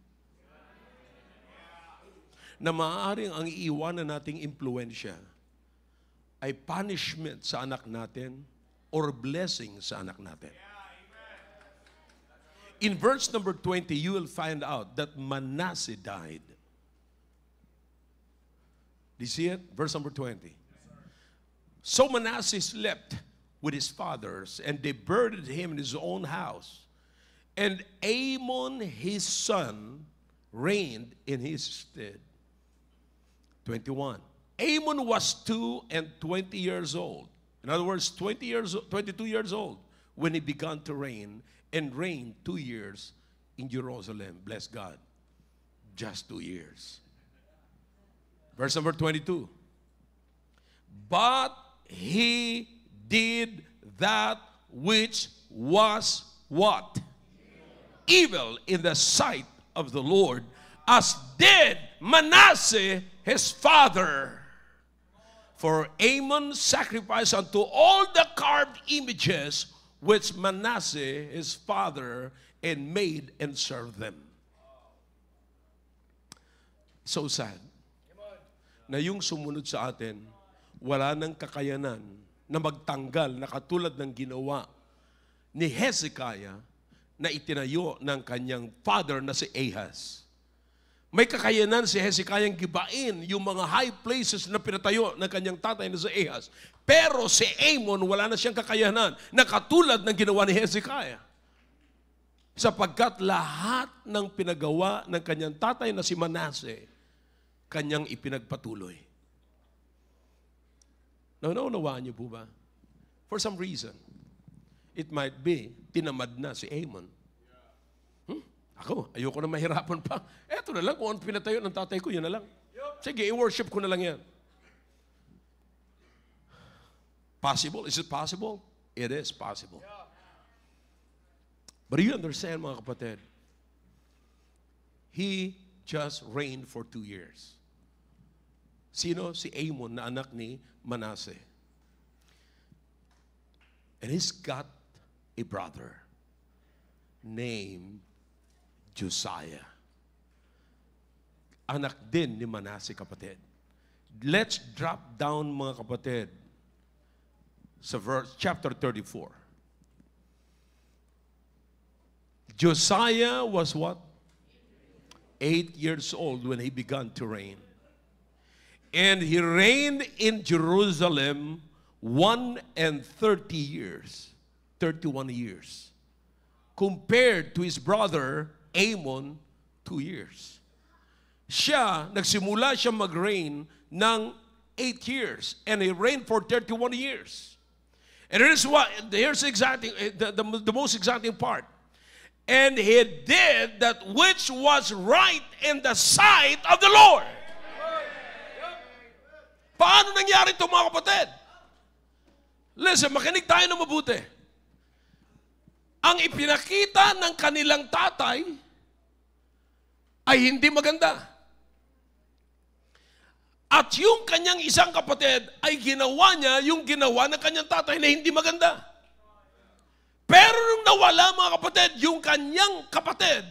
Na maaaring ang iiwanan nating impluensya ay punishment sa anak natin or blessing sa anak natin. In verse number 20, you will find out that Manasseh died. Do you see it? Verse number 20. So Manasseh slept with his fathers, and they buried him in his own house. And Amon, his son, reigned in his stead. 21. Amon was 22 years old. In other words, 22 years old when he began to reign, and reigned 2 years in Jerusalem. Bless God. Just 2 years. Verse number 22. But he did that which was what? Evil in the sight of the Lord, as did Manasseh his father. For Amon sacrificed unto all the carved images which Manasseh his father and made and served them. So sad na yung sumunod sa atin, wala nang kakayanan na magtanggal na katulad ng ginawa ni Hezekiah na itinayo ng kanyang father na si Ahaz. May kakayanan si Hezekiah ang gibain yung mga high places na pinatayo ng kanyang tatay na si Ahaz. Pero si Amon, wala na siyang kakayanan na katulad ng ginawa ni Hezekiah. Sapagkat lahat ng pinagawa ng kanyang tatay na si Manasseh, kanyang ipinagpatuloy. Naunawaan niyo po ba? For some reason, it might be, tinamad na si Amon. Ako, ayoko na mahirapan pa. Eto na lang, kung ano pinatayo ng tatay ko, yun na lang. Sige, i-worship ko na lang yan. Possible? Is it possible? It is possible. But you understand, mga kapatid, he just reigned for 2 years. Sino? Si Amon na anak ni Manasseh. And he's got a brother named Josiah. Anak din ni Manasseh, kapatid. Let's drop down, mga kapatid, sa chapter 34. Josiah was what? 8 years old when he began to reign. And he reigned in Jerusalem 31 years. Compared to his brother Amon, 2 years. Nagsimula siya mag-reign ng 8 years. And he reigned for 31 years. And here's the most exciting part. And he did that which was right in the sight of the Lord. Paano nangyari ito, mga kapatid? Listen, makinig tayo na mabuti. Ang ipinakita ng kanilang tatay ay hindi maganda. At yung kanyang isang kapatid ay ginawa niya yung ginawa ng kanyang tatay na hindi maganda. Pero nung nawala, mga kapatid, yung kanyang kapatid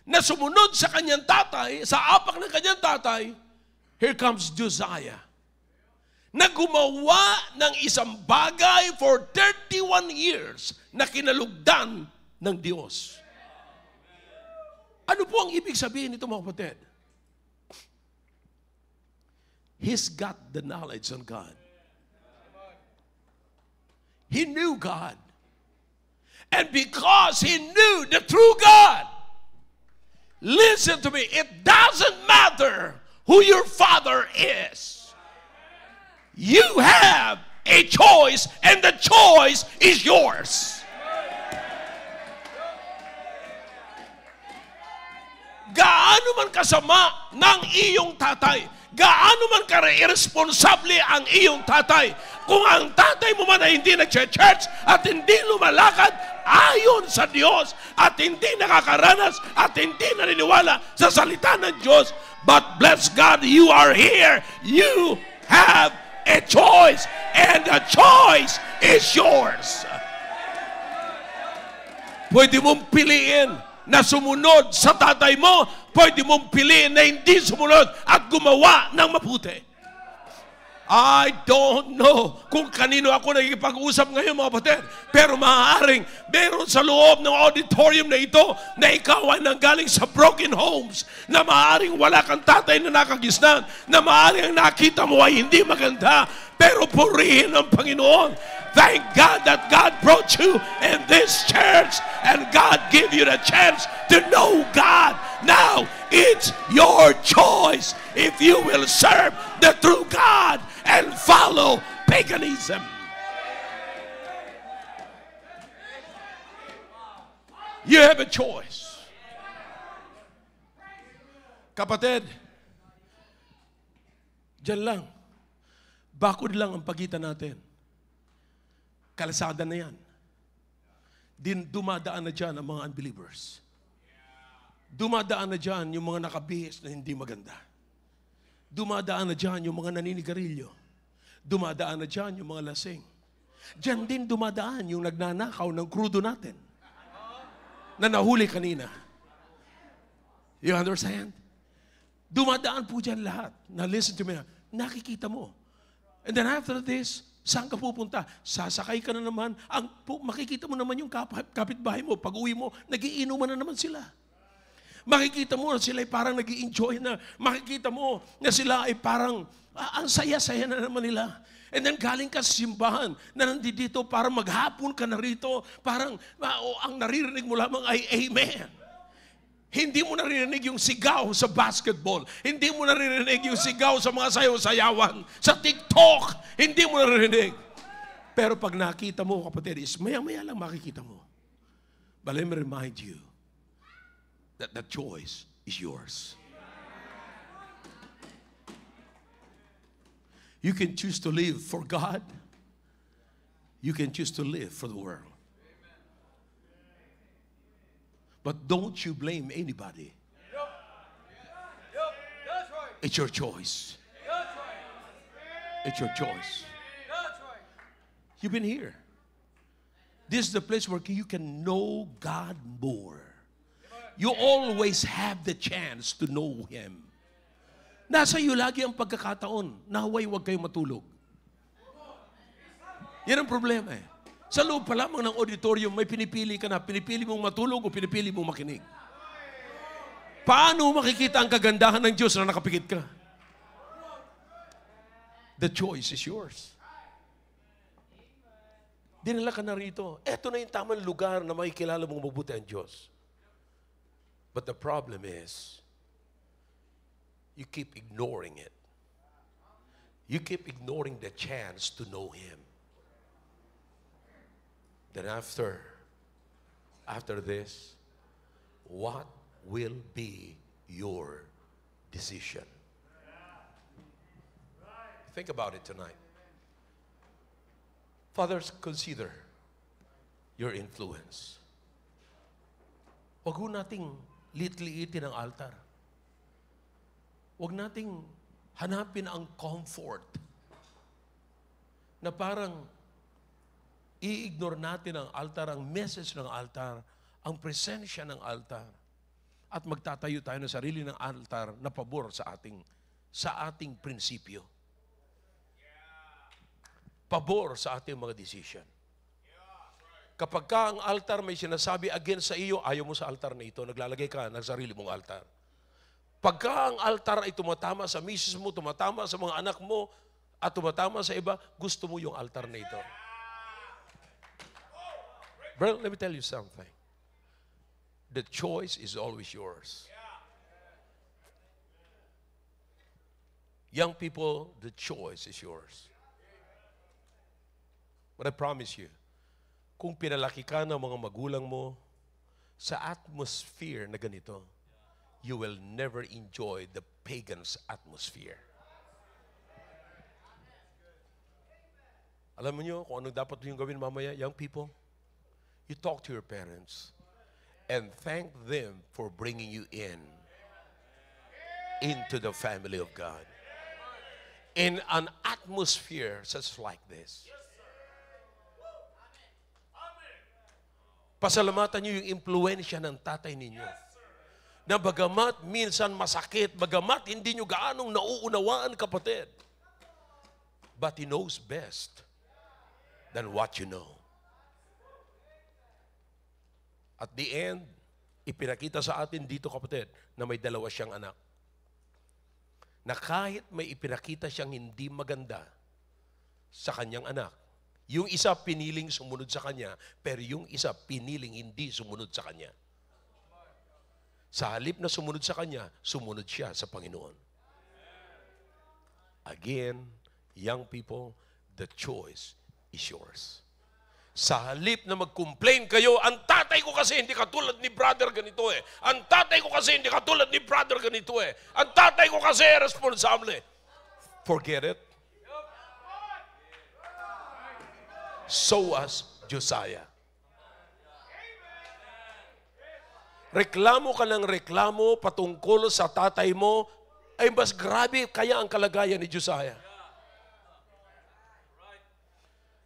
na sumunod sa kanyang tatay, sa apak ng kanyang tatay, here comes Josiah, na gumawa ng isang bagay for 31 years na kinalugdan ng Diyos. Ano po ang ibig sabihin nito, mga kapatid? He's got the knowledge on God. he knew God. And because he knew the true God, listen to me, it doesn't matter who your father is. You have a choice, and the choice is yours. Gaano man kasama ng iyong tatay, gaano man ka-irresponsable ang iyong tatay, kung ang tatay mo man ay hindi nag-church at hindi lumalakad ayon sa Diyos at hindi nakakaranas at hindi naniniwala sa salita ng Diyos, but bless God, you are here. You have a choice, and the choice is yours. Pwede mong piliin na sumunod sa tatay mo, pwede mong piliin na hindi sumunod at gumawa ng mabuti. I don't know kung kanino ako nagkipag-usap ngayon, mga kapatid, pero maaaring meron sa loob ng auditorium na ito na ikaw ay nanggaling sa broken homes, na maaaring wala kang tatay na nakagisnan, na maaaring ang nakita mo ay hindi maganda, pero purihin ang Panginoon. Thank God that God brought you in this church and God gave you the chance to know God. Now, it's your choice if you will serve the true God and follow paganism. You have a choice. Kapatid, dyan lang. Bakod lang ang pagitan natin. Kalsada na yan. Dumadaan na dyan ang mga unbelievers. Dumadaan na dyan yung mga nakabihis na hindi maganda. Dumadaan na dyan yung mga naninigarilyo. Dumadaan na dyan yung mga lasing. Dyan din dumadaan yung nagnanakaw ng krudo natin na nahuli kanina. You understand? Dumadaan po dyan lahat. Now listen to me. Nakikita mo. And then after this, saan ka pupunta? Sasakay ka na naman. Makikita mo naman yung kapitbahay mo. Pag uwi mo, nagiinuman na naman sila. Makikita mo na sila ay parang nag-i-enjoy na. Makikita mo na sila ay parang, ang saya-saya na naman nila. And then galing ka sa simbahan na nandito para maghapon ka na rito. Parang ang naririnig mo lamang ay amen. Hindi mo naririnig yung sigaw sa basketball. Hindi mo naririnig yung sigaw sa mga sayaw-sayawan. Sa TikTok, hindi mo naririnig. Pero pag nakita mo, kapatid, is maya-maya lang makikita mo. But let me remind you that the choice is yours. You can choose to live for God. You can choose to live for the world. But don't you blame anybody. It's your choice. It's your choice. You've been here. This is the place where you can know God more. You always have the chance to know Him. Nasa iyo lagi ang pagkakataon. Naway huwag kayong matulog. Yan ang problema eh. Sa loob pa lamang ng auditorium, may pinipili ka na. Pinipili mong matulog o pinipili mong makinig. Paano makikita ang kagandahan ng Diyos na nakapikit ka? The choice is yours. Dinala ka na rito. Ito na yung tamang lugar na makikilala mong mabuti ang Diyos. But the problem is, you keep ignoring it. You keep ignoring the chance to know Him. Then after this, what will be your decision? Think about it tonight. Fathers, consider your influence. Huwag ho nating liit-liitin ang altar. Huwag nating hanapin ang comfort na parang i-ignore natin ang altar, ang message ng altar, ang presensya ng altar, at magtatayo tayo ng sarili ng altar na pabor sa ating prinsipyo. Pabor sa ating mga decision. Kapag ka ang altar may sinasabi against sa iyo, ayaw mo sa altar na ito, naglalagay ka ng sarili mong altar. Pagka ang altar ay tumatama sa misis mo, tumatama sa mga anak mo, at tumatama sa iba, gusto mo yung altar na ito. Brother, let me tell you something. The choice is always yours. Young people, the choice is yours. But I promise you, kung pinalaki ka ng mga magulang mo sa atmosphere na ganito, you will never enjoy the pagan's atmosphere. Alam mo nyo kung anong dapat yung gawin mamaya, young people? You talk to your parents and thank them for bringing you into the family of God. In an atmosphere such like this. Pasalamatan niyo yung impluensya ng tatay ninyo. Na bagamat minsan masakit, bagamat hindi niyo gaanong nauunawaan, kapatid. But He knows best than what you know. At the end, ipinakita sa atin dito, kapatid, na may dalawa siyang anak. Na kahit may ipinakita siyang hindi maganda sa kanyang anak, yung isa piniling sumunod sa kanya, pero yung isa piniling hindi sumunod sa kanya. Sa halip na sumunod sa kanya, sumunod siya sa Panginoon. Again, young people, the choice is yours. Sa halip na mag-complain kayo, ang tatay ko kasi hindi katulad ni brother ganito eh. Ang tatay ko kasi hindi katulad ni brother ganito eh. Ang tatay ko kasi responsable. Forget it. So was Josiah. Reklamo ka ng reklamo patungkol sa tatay mo, ay mas grabe kaya ang kalagayan ni Josiah.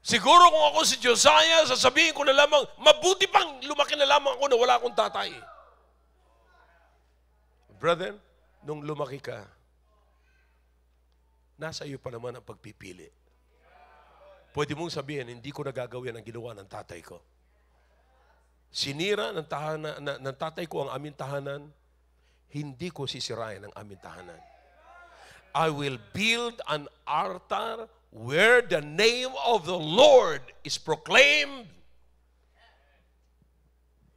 Siguro kung ako si Josiah, sasabihin ko na lamang, mabuti pang lumaki na lamang ako na wala akong tatay. Brother, nung lumaki ka, nasa iyo pa naman ang pagpipili. Pwede mong sabihin, hindi ko nagagawin ang ginawa ng tatay ko. Sinira ng tatay ko ang aming tahanan, hindi ko sisirain ang aming tahanan. I will build an altar where the name of the Lord is proclaimed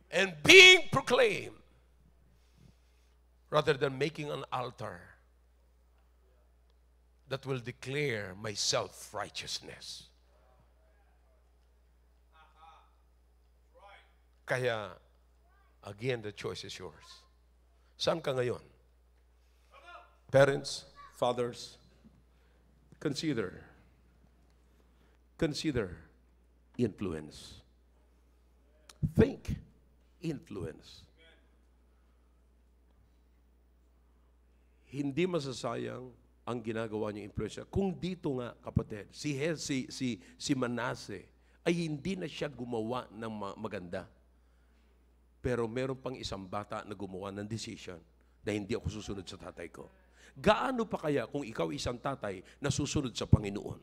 and being proclaimed, rather than making an altar that will declare my self-righteousness. Kaya, again, the choice is yours. Saan ka ngayon? Parents, fathers, consider influence. Think influence. Hindi masasayang ang ginagawa niyong influensya. Kung dito nga, kapatid, si Manase ay hindi na siya gumawa ng maganda. Pero meron pang isang bata na gumawa ng decision na hindi ako susunod sa tatay ko. Gaano pa kaya kung ikaw isang tatay na susunod sa Panginoon?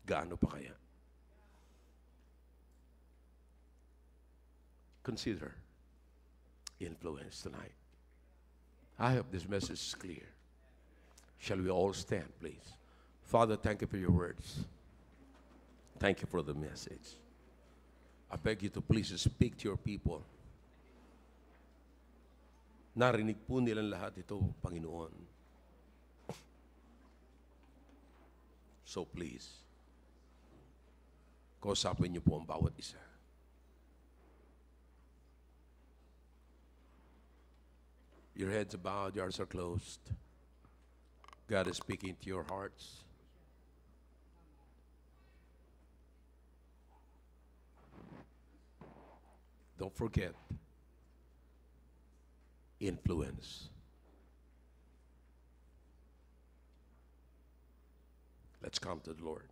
Gaano pa kaya? Consider influence tonight. I hope this message is clear. Shall we all stand, please? Father, thank you for your words. Thank you for the message. I beg you to please speak to your people. Narinig po nilang lahat ito, Panginoon. So please, kausapin niyo po ang bawat isa. Your heads are bowed, your eyes are closed. God is speaking to your hearts. Don't forget, influence. Let's come to the Lord.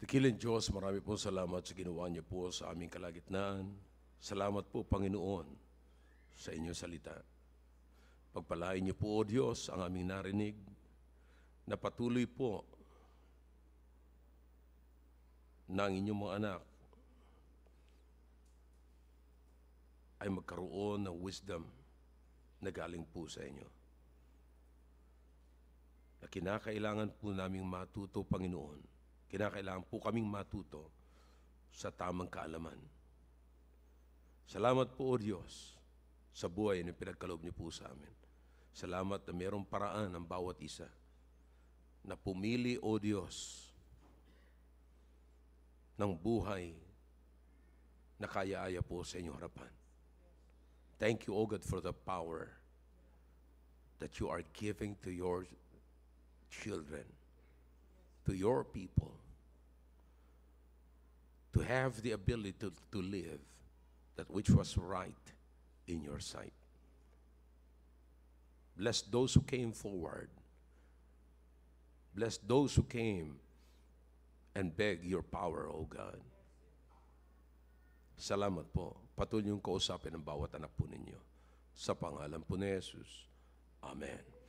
Dakilang Diyos, marami po salamat sa ginawa niyo po sa aming kalagitnaan. Salamat po, Panginoon, sa inyong salita. Pagpalain niyo po, O Diyos, ang aming narinig, na patuloy po na ang inyong mga anak ay magkaroon ng wisdom na galing po sa inyo. Na kinakailangan po naming matuto, Panginoon. Kinakailangan po kaming matuto sa tamang kaalaman. Salamat po, O Diyos, sa buhay na pinagkaloob niyo po sa amin. Salamat na mayroong paraan ang bawat isa na pumili, O Diyos, ng buhay na kaya-aya po sa inyong harapan. Thank you, O God, for the power that you are giving to your children, to your people, to have the ability to live that which was right in your sight. Bless those who came forward. Bless those who came and begged your power, O God. Salamat po. Patuloy niyong kausapin ang bawat anak po ninyo. Sa pangalan po ni Jesus. Amen.